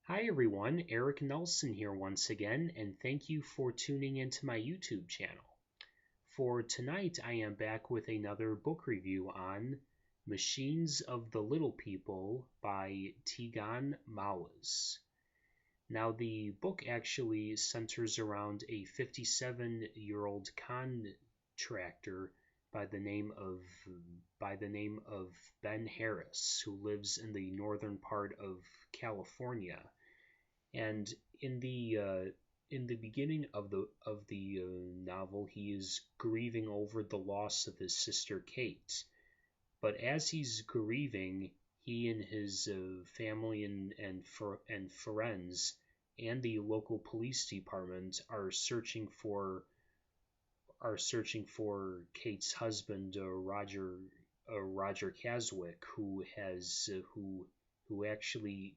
Hi everyone, Eric Nelson here once again, and thank you for tuning into my YouTube channel. For tonight, I am back with another book review on Machines of the Little People by Tegon. Now, the book actually centers around a 57-year-old contractor by the name of Ben Harris, who lives in the northern part of California. And in the beginning of the novel, he is grieving over the loss of his sister Kate. But as he's grieving, he and his family and friends and the local police department are searching for Kate's husband, Roger Caswick, who actually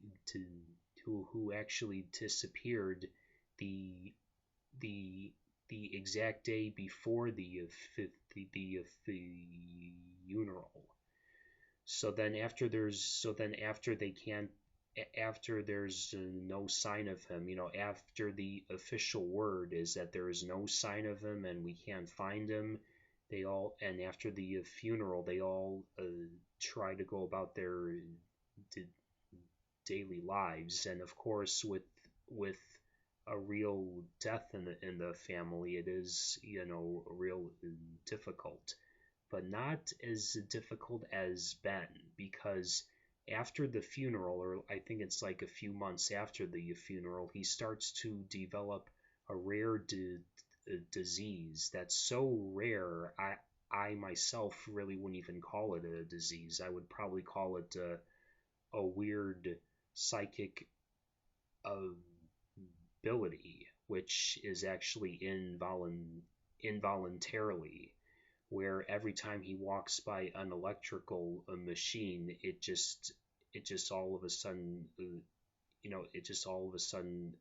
who actually disappeared the the the exact day before the funeral. After there's no sign of him, after the official word is that there is no sign of him and we can't find him, after the funeral, they all try to go about their d- daily lives. And of course, with a real death in the family, it is real difficult, but not as difficult as Ben, because after the funeral, or I think it's like a few months after the funeral, he starts to develop a rare disease that's so rare. I myself really wouldn't even call it a disease. I would probably call it a weird psychic ability, which is actually involuntarily, where every time he walks by an electrical machine, it just all of a sudden, it just all of a sudden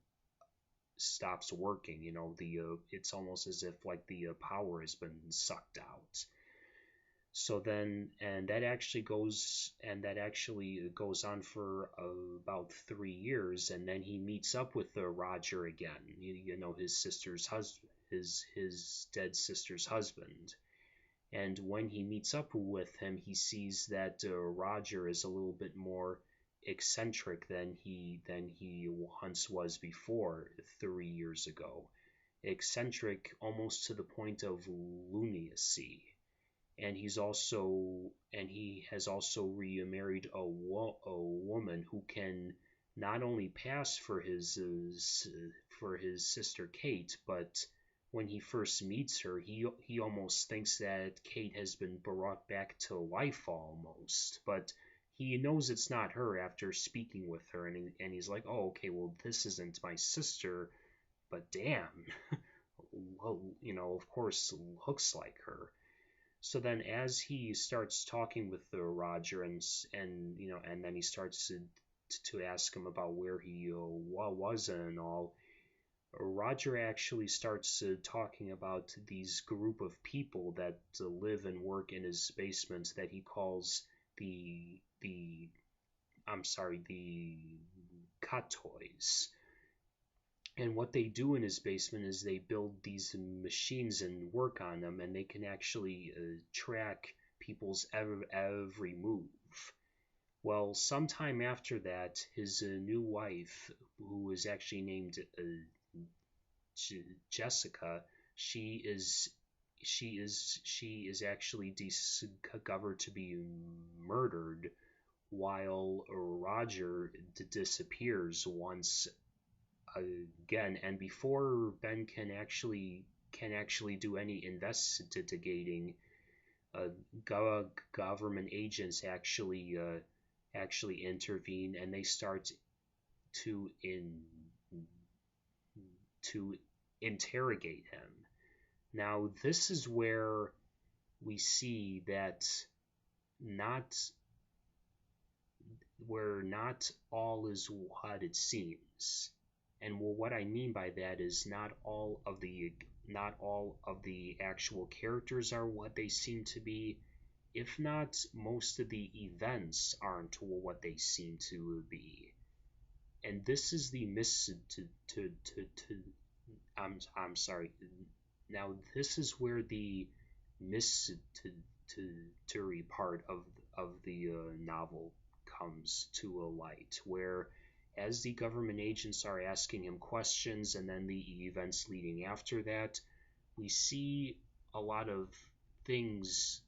stops working. It's almost as if like the power has been sucked out. So then, and that actually goes on for about 3 years, and then he meets up with Roger again. His sister's husband, his dead sister's husband. And when he meets up with him, he sees that Roger is a little bit more eccentric than he once was before 3 years ago. Eccentric almost to the point of lunacy. And he has also remarried a woman who can not only pass for his sister Kate, but when he first meets her, he almost thinks that Kate has been brought back to life almost, but he knows it's not her after speaking with her, and he's like, oh, okay, well, this isn't my sister, but damn, well, of course, looks like her. So then, as he starts talking with Roger, and then he starts to ask him about where he was and all, Roger actually starts talking about these group of people that live and work in his basement that he calls the the Katoys. And what they do in his basement is they build these machines and work on them, and they can actually track people's every move. Well, sometime after that, his new wife, who is actually named Jessica, she is actually discovered to be murdered, while Roger disappears once again. And before Ben can actually do any investigating, uh, government agents actually intervene, and they start to to interrogate him. Now, this is where we see that not where not all is what it seems. And what I mean by that is not all of the actual characters are what they seem to be. If not, most of the events aren't what they seem to be. And this is the I'm sorry. Now this is where the mystery part of the novel comes to a light, where as the government agents are asking him questions and then the events leading after that, we see a lot of things,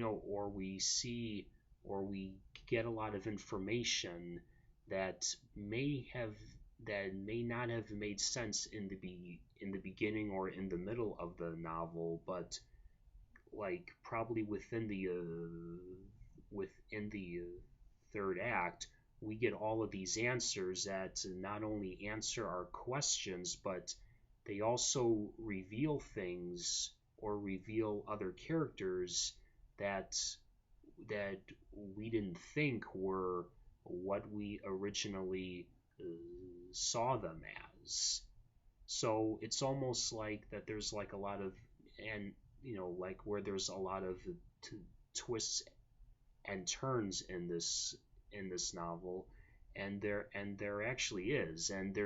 or we see or we get a lot of information that may not have made sense in the beginning or in the middle of the novel, but like probably within the third act, we get all of these answers that not only answer our questions, but they also reveal things or reveal other characters that that we didn't think were what we originally uh, saw them as. So it's almost like that there's like a lot of, and like where there's a lot of t- twists and turns in this novel, and there actually is, and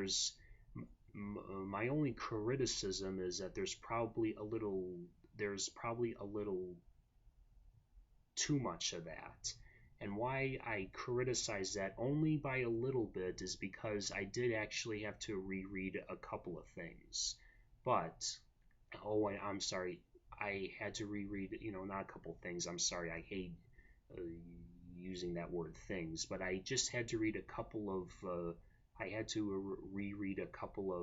my only criticism is that there's probably a little too much of that. And why I criticize that only by a little bit is because I did actually have to reread a couple of things. But, oh, I'm sorry, I had to reread, not a couple of things. I'm sorry, I hate uh, using that word things, but I just had to read a couple of, I had to reread a couple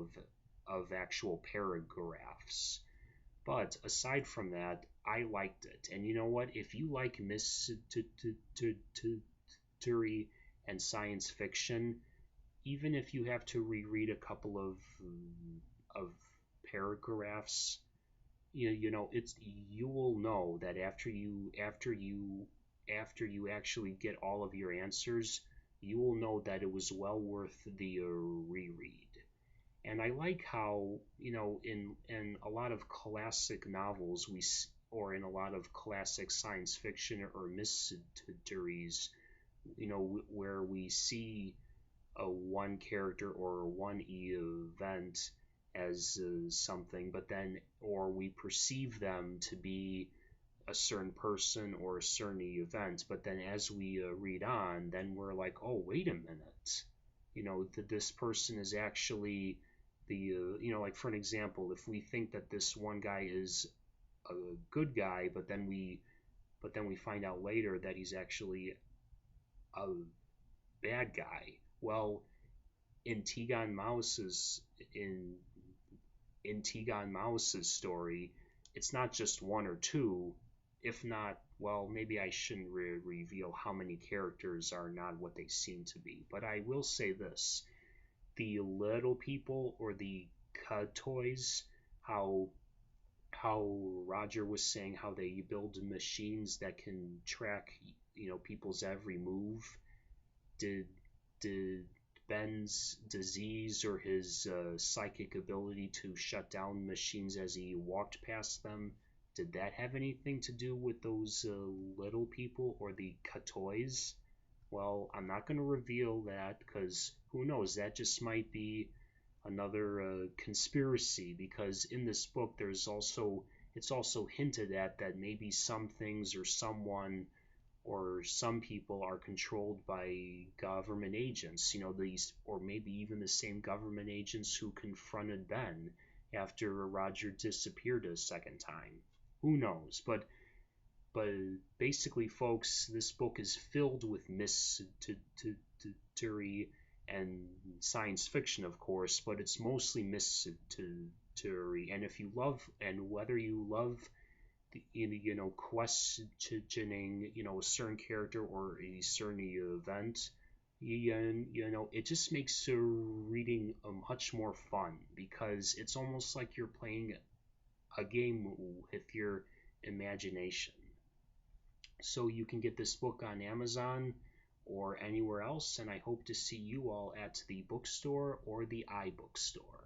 of actual paragraphs. But aside from that, I liked it. And you know what? If you like mystery and science fiction, even if you have to reread a couple of paragraphs, it's you will know that after you actually get all of your answers, you will know that it was well worth the reread. And I like how, in a lot of classic novels or in a lot of classic science fiction or mysteries, where we see a one character or one event as something, but then or we perceive them to be a certain person or a certain event, but then as we read on, then we're like, oh, wait a minute, that this person is actually like for an example, if we think that this one guy is a good guy, but then we find out later that he's actually a bad guy. Well, in Tegon Mouse's in in Tegon Mouse's story, it's not just one or two, if not, well, maybe I shouldn't reveal how many characters are not what they seem to be. But I will say this: the little people or the toys, how Roger was saying how they build machines that can track people's every move. Did did Ben's disease or his psychic ability to shut down machines as he walked past them, did that have anything to do with those little people or the toys? Well, I'm not going to reveal that because who knows? That just might be another conspiracy, because in this book it's also hinted at that maybe some things or someone or some people are controlled by government agents, these, or maybe even the same government agents who confronted Ben after Roger disappeared a second time. Who knows? But basically, folks, this book is filled with mystery and science fiction, of course, but it's mostly mystery. And if you love, and whether you love, questioning, a certain character or a certain event, it just makes reading much more fun, because it's almost like you're playing a game with your imagination. So you can get this book on Amazon or anywhere else, and I hope to see you all at the bookstore or the iBookstore.